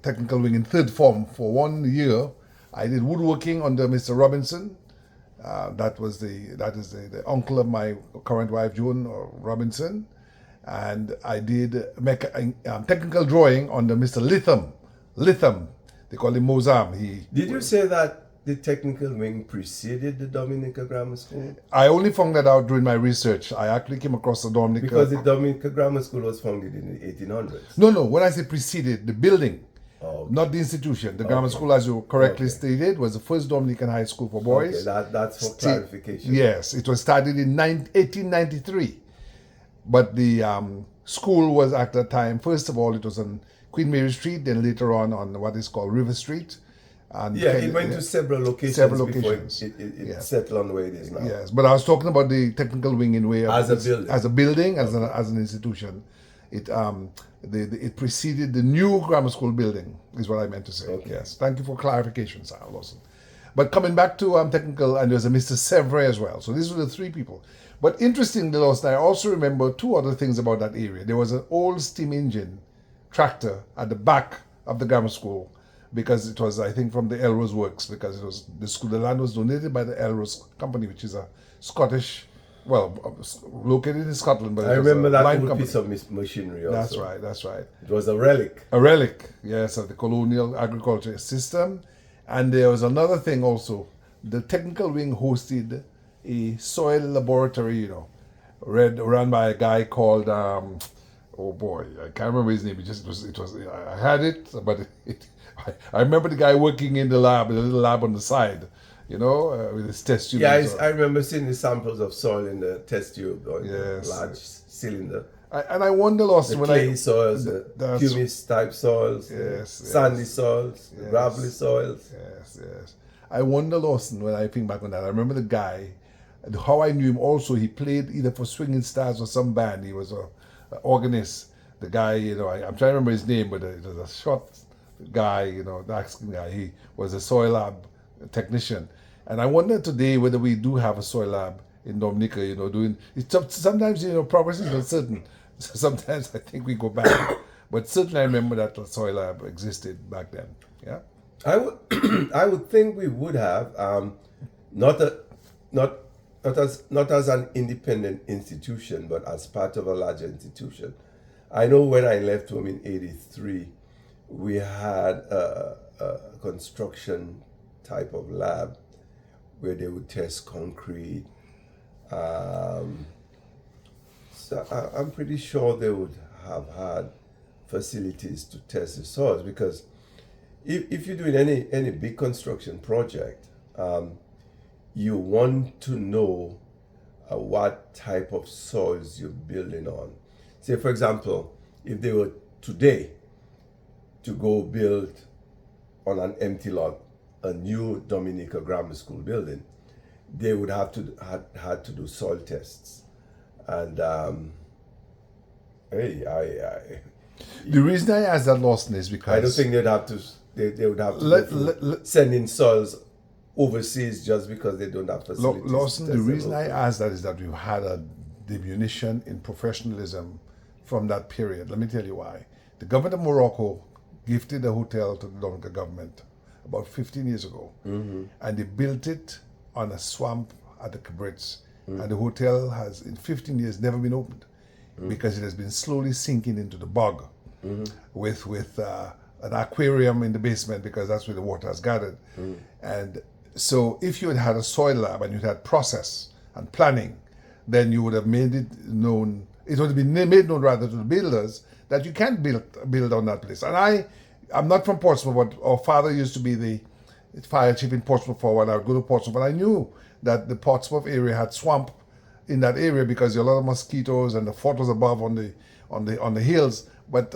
technical wing in third form for 1 year. I did woodworking under Mr. Robinson. That is the uncle of my current wife, Joan Robinson. And I did technical drawing under Mr. Litham. They call him Mozam. Did you say that the technical wing preceded the Dominican Grammar School? I only found that out during my research. I actually came across the Dominican... Because the Dominican Grammar School was founded in the 1800s. No. When I say preceded, the building, okay, not the institution. The grammar school, as you correctly stated, was the first Dominican high school for boys. Okay, that's for clarification. Yes, it was started in 1893. But the school was at that time, first of all, it was on Queen Mary Street, then later on what is called River Street. And it went to several locations before it settled on where it is now. Yes, but I was talking about the technical wing in way as a building, as an institution. It preceded the new grammar school building, is what I meant to say. Okay. Yes, thank you for clarification, Sir Lawson. But coming back to technical, and there's a Mr. Sevre as well. So these were the three people. But interestingly, Lawson, I also remember two other things about that area. There was an old steam engine tractor at the back of the grammar school, because it was, I think, from the Elrose Works, because it was the land was donated by the Elrose Company, which is a Scottish, located in Scotland. But I remember that old piece of machinery also. That's right. It was a relic. A relic, yes, of the colonial agriculture system. And there was another thing also. The technical wing hosted a soil laboratory, run by a guy called, oh boy, I can't remember his name. I had it, but I remember the guy working in the lab, the little lab on the side, with his test tube. Yeah, I remember seeing the samples of soil in the test tube, or the large cylinder. And I wonder, Lawson, the clay soils, the humus type soils, sandy soils, gravelly soils. Yes. I wonder, Lawson, when I think back on that, I remember the guy, how I knew him also, he played either for Swinging Stars or some band. He was an organist. The guy, I'm trying to remember his name, but it was a short guy, dark skinned guy. He was a soil lab technician. And I wonder today whether we do have a soil lab in Dominica, doing it. Sometimes, progress is uncertain. Sometimes I think we go back. But certainly I remember that the soil lab existed back then. Yeah. I would I would think we would have not a not not as an independent institution, but as part of a larger institution. I know when I left home in '83, we had a construction type of lab where they would test concrete. Um, so I'm pretty sure they would have had facilities to test the soils, because if you're doing any big construction project, you want to know what type of soils you're building on. Say, for example, if they were today to go build on an empty lot a new Dominica grammar school building, they would have to had to do soil tests. And hey, The reason I asked that, Lawson, is because I don't think they'd have to. They would have to send in soils overseas just because they don't have facilities. Lawson, the reason I asked that is that we've had a diminution in professionalism from that period. Let me tell you why. The government of Morocco gifted a hotel to the Dominican government about 15 years ago, and they built it on a swamp at the Cabritz, and the hotel has, in 15 years, never been opened because it has been slowly sinking into the bog with an aquarium in the basement, because that's where the water has gathered. And so if you had had a soil lab and you had process and planning, then you would have made it known, it would have been made known rather to the builders that you can't build on that place. And I'm not from Portsmouth, but our father used to be the fire chief in Portsmouth for a while. I would go to Portsmouth, and I knew that the Portsmouth area had swamp in that area because there were a lot of mosquitoes, and the fort was above on the hills. But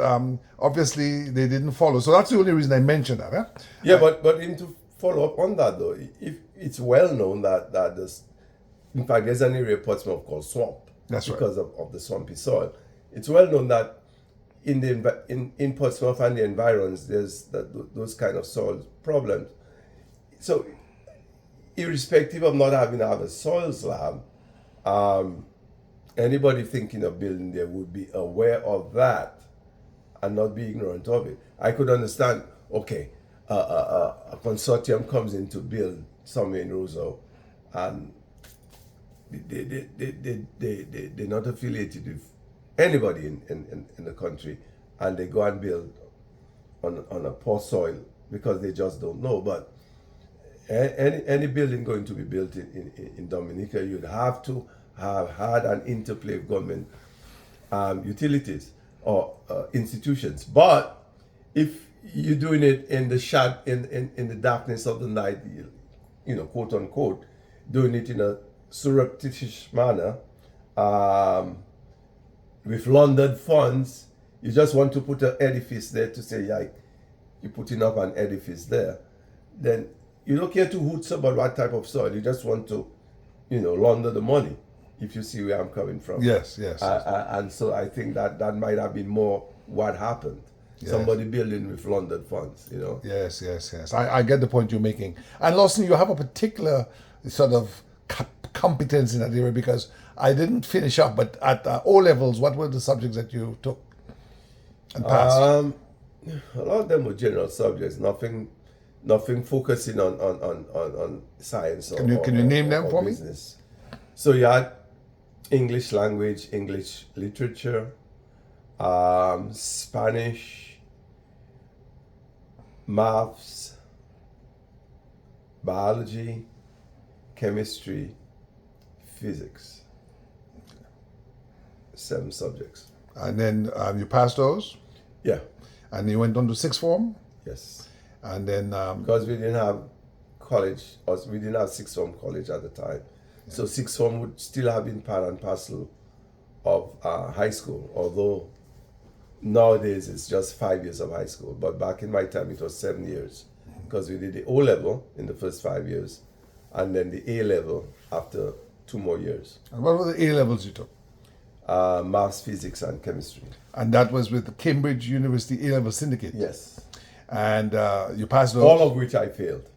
obviously they didn't follow. So that's the only reason I mentioned that. Huh? Yeah, but to follow up on that though, if it's well known that this, in fact, there's an area of Portsmouth called swamp. That's because of the swampy soil. It's well known that in Portsmouth and the environs, there's those kind of soil problems. So, irrespective of not having to have a soils lab, anybody thinking of building there would be aware of that and not be ignorant of it. I could understand, okay, a consortium comes in to build somewhere in Roseau, and they're not affiliated with anybody in the country, and they go and build on a poor soil because they just don't know. But any building going to be built in Dominica, you'd have to have had an interplay of government utilities or institutions. But if you're doing it in the in the darkness of the night, quote unquote, doing it in a surreptitious manner, with laundered funds, you just want to put an edifice there to say, yeah, you're putting up an edifice there, then you don't care two hoots about what type of soil. You just want to, launder the money, if you see where I'm coming from. Yes. And so I think that might have been more what happened. Yes. Somebody building with laundered funds, Yes. I get the point you're making. And Lawson, you have a particular sort of competence in that area, because I didn't finish up, but at O levels, what were the subjects that you took and passed? A lot of them were general subjects, nothing focusing on science or Can you name them for business. Me? So you had English language, English literature, Spanish, maths, biology, chemistry, physics. 7 subjects. And then you passed those? Yeah. And you went on to sixth form? Yes. And then because we didn't have college, or we didn't have sixth form college at the time, so sixth form would still have been part and parcel of high school. Although nowadays it's just 5 years of high school, but back in my time it was 7 years, because we did the O level in the first 5 years, and then the A level after 2 more years. And what were the A levels you took? Maths, physics, and chemistry. And that was with the Cambridge University A-level syndicate? Yes. And you passed those? All of which I failed.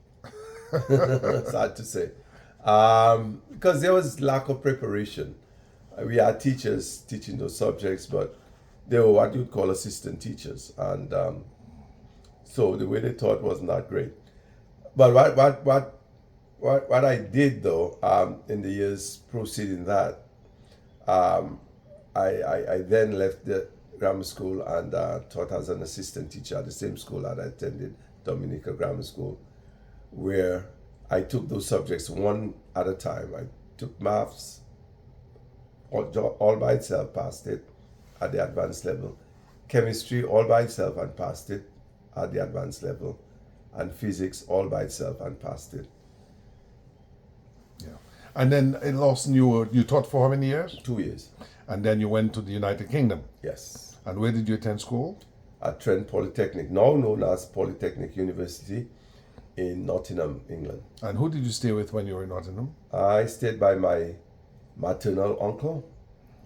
Sad to say. Because there was lack of preparation. We had teachers teaching those subjects, but they were what you'd call assistant teachers. And So the way they taught was not great. But what I did though, in the years preceding that, um, I then left the grammar school and taught as an assistant teacher at the same school that I attended, Dominican Grammar School, where I took those subjects one at a time. I took maths all by itself, passed it at the advanced level. Chemistry all by itself and passed it at the advanced level. And physics all by itself and passed it. Yeah. And then in Lawson, you taught for how many years? 2 years. And then you went to the United Kingdom. Yes. And where did you attend school? At Trent Polytechnic, now known as Polytechnic University in Nottingham, England. And who did you stay with when you were in Nottingham? I stayed by my maternal uncle,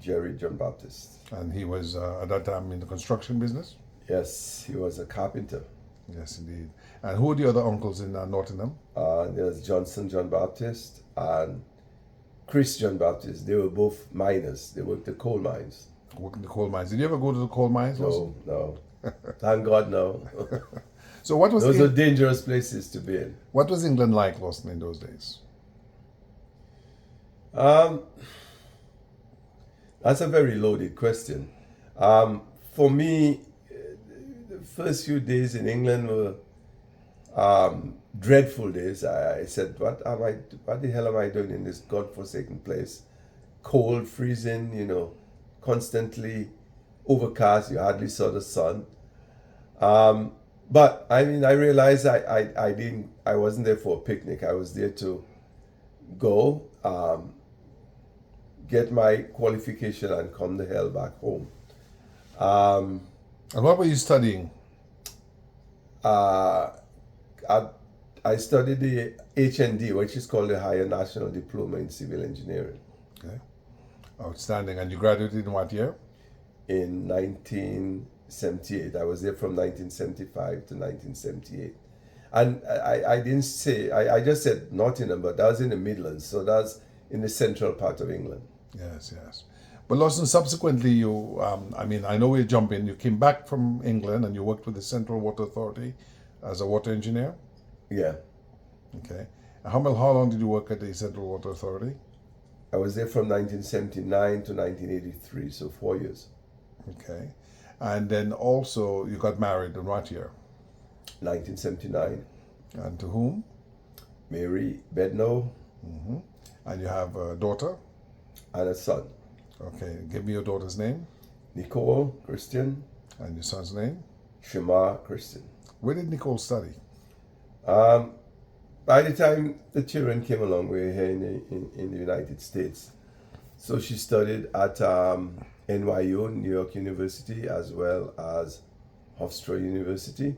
Jerry John Baptist. And he was at that time in the construction business? Yes, he was a carpenter. Yes, indeed. And who are the other uncles in Nottingham? There's Johnson John Baptist and Chris John Baptist. They were both miners. They worked the coal mines. Worked in the coal mines. Did you ever go to the coal mines? Lawson? No. Thank God, no. So what was Those are dangerous places to be in. What was England like, Lawson, in those days? That's a very loaded question. For me, the first few days in England were dreadful days. I said, what the hell am I doing in this godforsaken place? Cold, freezing, constantly overcast. You hardly saw the sun. But I mean, I realized I wasn't there for a picnic. I was there to go, get my qualification and come the hell back home. And what were you studying? I studied the HND, which is called the Higher National Diploma in Civil Engineering. Okay. Outstanding. And you graduated in what year? In 1978. I was there from 1975 to 1978. And I didn't say, I just said Nottingham, but that was in the Midlands. So that's in the central part of England. Yes. But Lawson, subsequently you, I know we're jumping, you came back from England and you worked with the Central Water Authority as a water engineer? Yeah. Okay. How long did you work at the Central Water Authority? I was there from 1979 to 1983, so 4 years. Okay. And then also you got married in what year? 1979. And to whom? Mary Bednow. Mm-hmm. And you have a daughter? And a son. Okay. Give me your daughter's name. Nicole Christian. And your son's name? Shema Christian. Where did Nicole study? By the time the children came along, we were here in the United States. So she studied at NYU, New York University, as well as Hofstra University.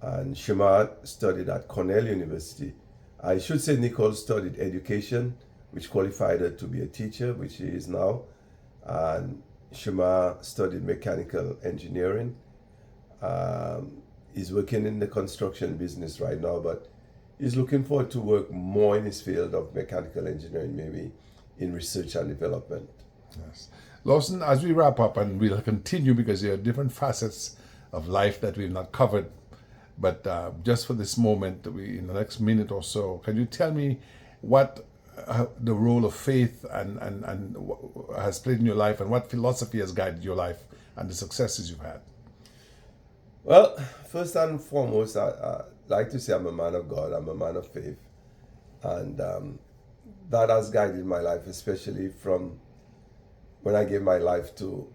And Shema studied at Cornell University. I should say Nicole studied education, which qualified her to be a teacher, which she is now. And Shema studied mechanical engineering. He's working in the construction business right now, but he's looking forward to work more in his field of mechanical engineering, maybe in research and development. Yes. Lawson, as we wrap up, and we'll continue because there are different facets of life that we've not covered, but just for this moment, in the next minute or so, can you tell me what the role of faith and has played in your life, and what philosophy has guided your life and the successes you've had? Well, first and foremost, I like to say I'm a man of God. I'm a man of faith. And that has guided my life, especially from when I gave my life to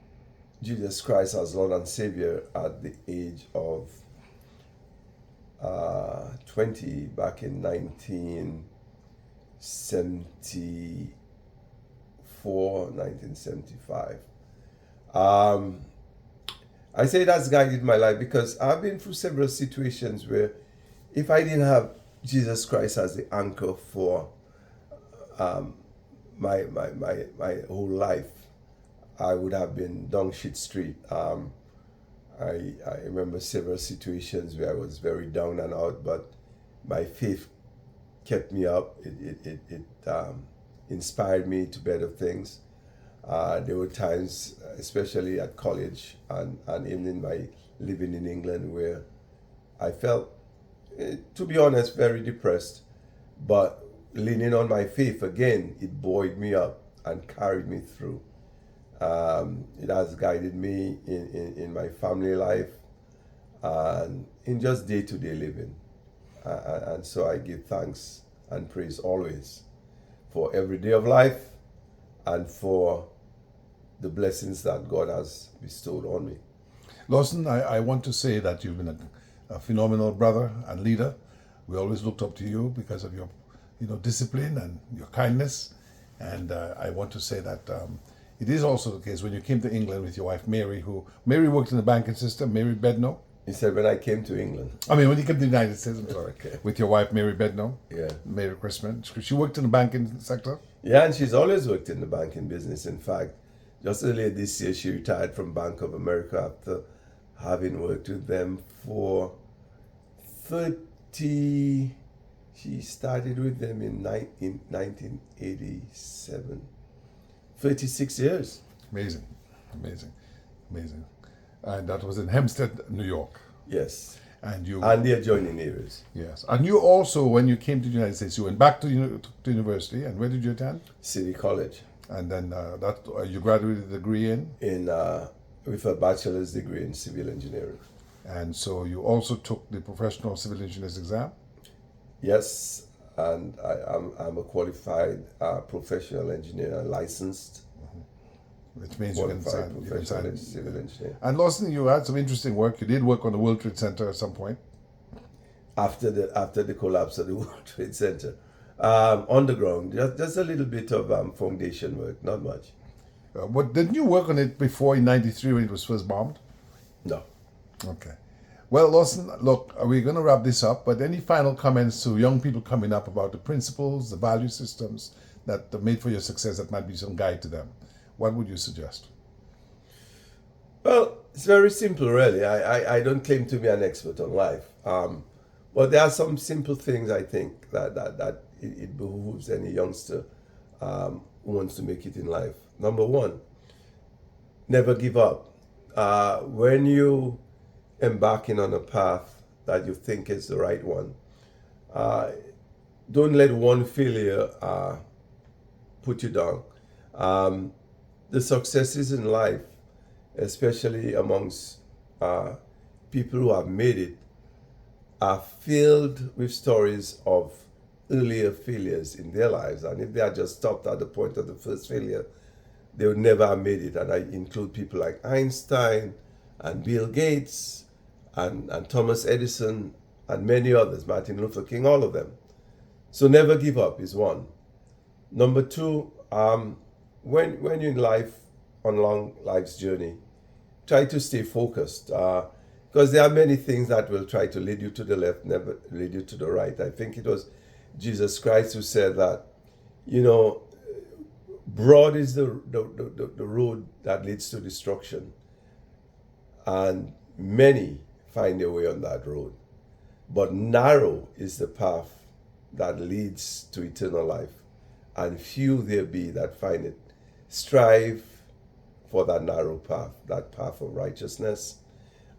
Jesus Christ as Lord and Savior at the age of 20, back in 1974, 1975. I say that's guided my life because I've been through several situations where if I didn't have Jesus Christ as the anchor for my whole life, I would have been down shit street. I remember several situations where I was very down and out, but my faith kept me up. It inspired me to better things. There were times, especially at college and even in my living in England, where I felt, to be honest, very depressed. But leaning on my faith again, it buoyed me up and carried me through. It has guided me in my family life and in just day-to-day living. And so I give thanks and praise always for every day of life and for the blessings that God has bestowed on me. Lawson, I want to say that you've been a phenomenal brother and leader. We always looked up to you because of your discipline and your kindness. And I want to say that it is also the case when you came to England with your wife Mary, Mary worked in the banking system, Mary Bedno. You said when I came to England. I mean, when you came to the United States, I'm sorry, Okay. with your wife Mary Bedno. Yeah. Mary Christman. She worked in the banking sector. Yeah, and she's always worked in the banking business. In fact, just earlier this year, she retired from Bank of America after having worked with them for 30. She started with them in 1987. 36 years. Amazing. And that was in Hempstead, New York. Yes. And the adjoining areas. Yes. And you also, when you came to the United States, you went back to university. And where did you attend? City College. And then you graduated a degree with a bachelor's degree in civil engineering. And so you also took the professional civil engineer's exam? Yes, and I'm a qualified professional engineer, licensed. Which means you can sign civil engineer. And Lawson, you had some interesting work. You did work on the World Trade Center at some point. After the collapse of the World Trade Center, on the ground, just a little bit of foundation work, not much. But didn't you work on it before in '93 when it was first bombed? No. Okay. Well, Lawson, look, we're going to wrap this up. But any final comments to young people coming up about the principles, the value systems that are made for your success that might be some guide to them? What would you suggest? Well, it's very simple, really. I don't claim to be an expert on life. But there are some simple things I think that it behooves any youngster who wants to make it in life. Number one, never give up. When you embarking on a path that you think is the right one, don't let one failure put you down. The successes in life, especially amongst people who have made it, are filled with stories of earlier failures in their lives. And if they had just stopped at the point of the first failure, they would never have made it. And I include people like Einstein and Bill Gates and Thomas Edison and many others, Martin Luther King, all of them. So never give up is one. Number two, when you're in life, on long life's journey, try to stay focused because there are many things that will try to lead you to the left, never lead you to the right. I think it was Jesus Christ who said that, broad is the road that leads to destruction, and many find their way on that road. But narrow is the path that leads to eternal life, and few there be that find it. Strive for that narrow path, that path of righteousness.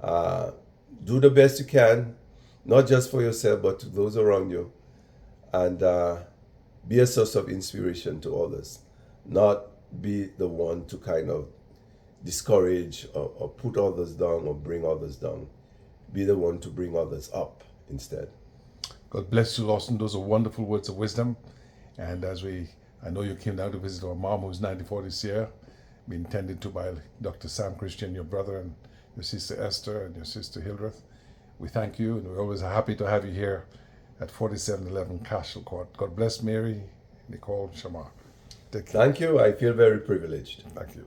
Do the best you can, not just for yourself, but to those around you. And be a source of inspiration to others. Not be the one to kind of discourage or put others down or bring others down. Be the one to bring others up instead. God bless you, Lawson. Those are wonderful words of wisdom. And I know you came down to visit our mom, who's 94 this year, being tended to by Dr. Sam Christian, your brother, and your sister Esther, and your sister Hildreth. We thank you, and we're always happy to have you here at 4711 Castle Court. God bless Mary, Nicole, Shamar. Take care. Thank you. I feel very privileged. Thank you.